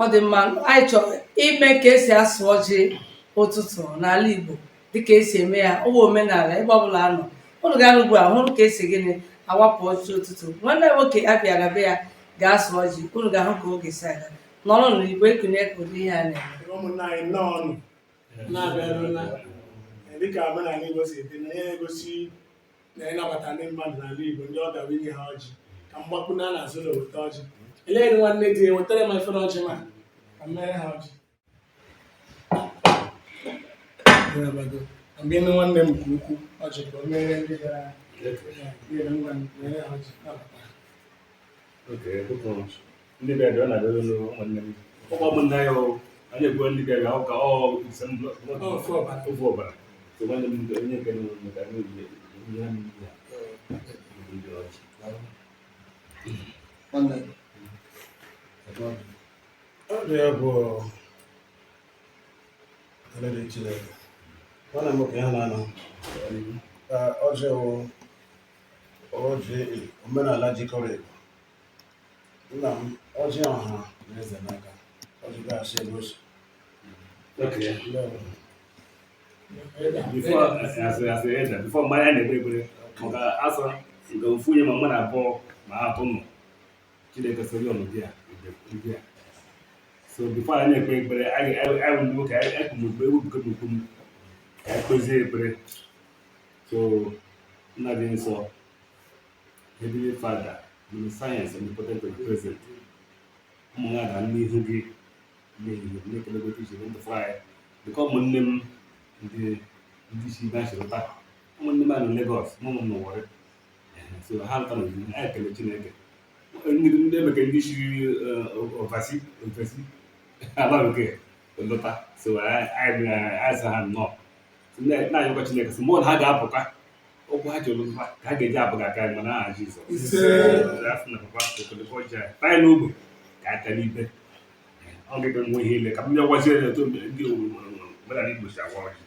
ọ dị mma anyị chọrọ ime ka esi asụ ọjị ụtụtụ n'ala Igbo dịka esi eme ya ụwa omenala ebe ọbụla anọ unu ga ugbu a hụrụ ka esi gịnị awapụ ọjị ụtụtụ nwanne nwoke abịara be ya ga-asụ ọjị unu ga-ahụ ka oge si aga n'ọrụ n'Igbo ekunye ka ụdị ihe a na-eme ụmụnna anyị nnọọ na-abịarụla dịka omenala Igbo si dị na ihe na-egosi na ịnabata ndị mmadụ n'ala Igbo ndị ọ bịara inye ha ọjị ka mgbakwu na azụ na eweta ọjị eleghị nwanne di ya wetara m efere ọjị ma ka mere ha ọjị mgbe ime nwanne m nke ukwu ọjị ka o mere ndị gara mere ha ọjị ndị bịara ọ na-abịa ụmụnne m ụgbọ bụ ndị ahịa anyị egbuo ndị bịara ahụ ka ofu ọbara nwanne m onye nke maka ihe ọ dị ya bụ kelere Chineke nwanne m ka ya na-anọ ọjị omenala jikọrọ Igbo nna m ọjị ọha na eze n'aka ọjị ga-asị egosi bifo mmanya na-egbe egbere maka asọ nke ofu onye ma mmadụ abụọ ma atụ nọ Chineke sori ọnọdụ ya so bifo anyị na-ekpe ekpere anyị ndị nwoke ekpumekpe ewepụke m okwu m ka anyị kpezie ekpere so nna dị nsọ Heavenly Father in the science and the potential of the present ụmụ ya ga n'ihu gị na-ekelego iche ndụ fry dịka ụmụnne m ndị isi na-achịrịta ụmụnne m a na Lagos ụmụ m n'Owere so ha lụta na anyị ekele Chineke ndị emeke ndị chiri ofesi ala bekee lụta so anyị sa ha nnọọ na-anyịkwa Chineke so mgbe ha ga-apụka okwu ha chọrọ ka ha ga-eji abụghị aka anyị mana aha Jizọs na papa okoloko ọjị anyị tanya n'ogbe ka a tara ibe ọ ga-ebe nwe ihe ile ka m bịa gwazie ya otu ndị omenala Igbo si agwa ọjị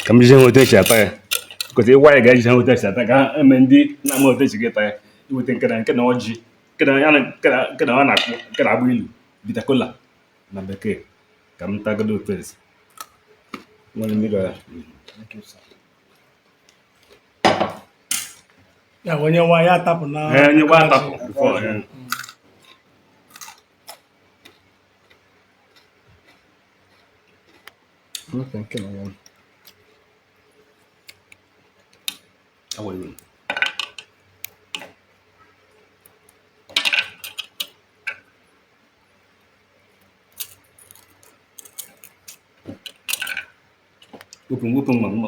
ka m jizie otu esi ata ya kọta ịgwa ya ga-eji ha otu esi ata ka ha eme ndị na-ama otu esi gị ata ya iweta nke na ọjị nke na a na-akpụ nke na-agba ilu bitter kola na bekee ka m tagodo otu esi nwere mmiri ya onye nwa ya atapụ na onye gba atapụ before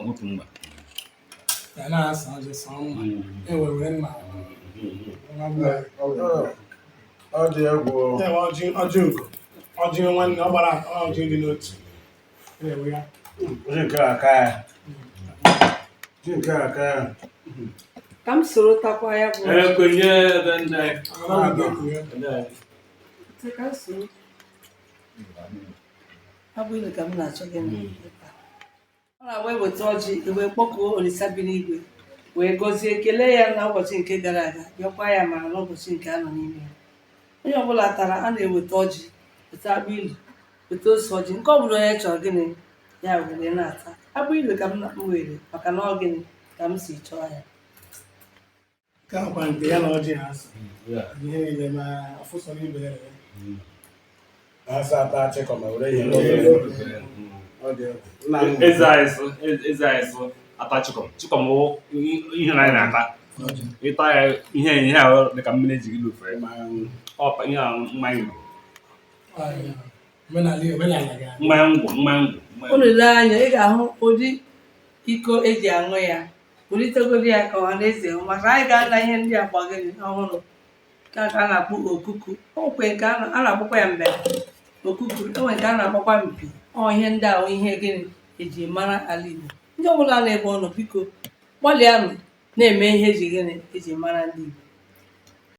wepụ mma ya na-asa ọjị sọ mma ewere mma ọ dị egwu ọjị nwanne ọ gbara ọjị dị n'otu ewe ya onye nke aka ya ka m soro takwa ya bụ ekwenye abụ ilu ka m na-achọ gị ọ na-agba eweta ọjị wee kpọkuo Olisa bi n'igwe wee gọzie kelee ya n'ụbọchị nke gara aga bịakwa ya mara n'ụbọchị nke a nọ n'ime ya onye ọbụla tara a na-eweta ọjị weta agbụ ilu weta ose ọjị nke ọ bụla onye chọrọ gịnị ya were na-ata agbụ ilu ka m were maka na ọ gịnị ka m si chọọ ya ka akwa nke ya na ọjị ha so ihe niile ma ọfụsọ n'ibe ya asa ata chịkọ ma were ihe eze anyị sụ ata chịkọm ihe na anyị na-ata ịta ya ihe ahụ dịka mmiri ejiri lofe ihe ahụ mmanya ngwọ unu lee anya ị ga-ahụ ụdị iko eji aṅụ ya bulitegoro ya ka ọha na eze maka anyị ga-ada ihe ndị agbagịrị ọhụrụ ka a na-akpọ okuku okwe nke a na-akpọkwa ya mbere okuku enwe nke a na-akpọkwa mpi ihe ndị ahụ ihe gịnị eji mara ala Igbo ndị ọbụla na-ebe ọnụ biko gbalịanụ na-eme ihe eji gịnị eji mara ndị Igbo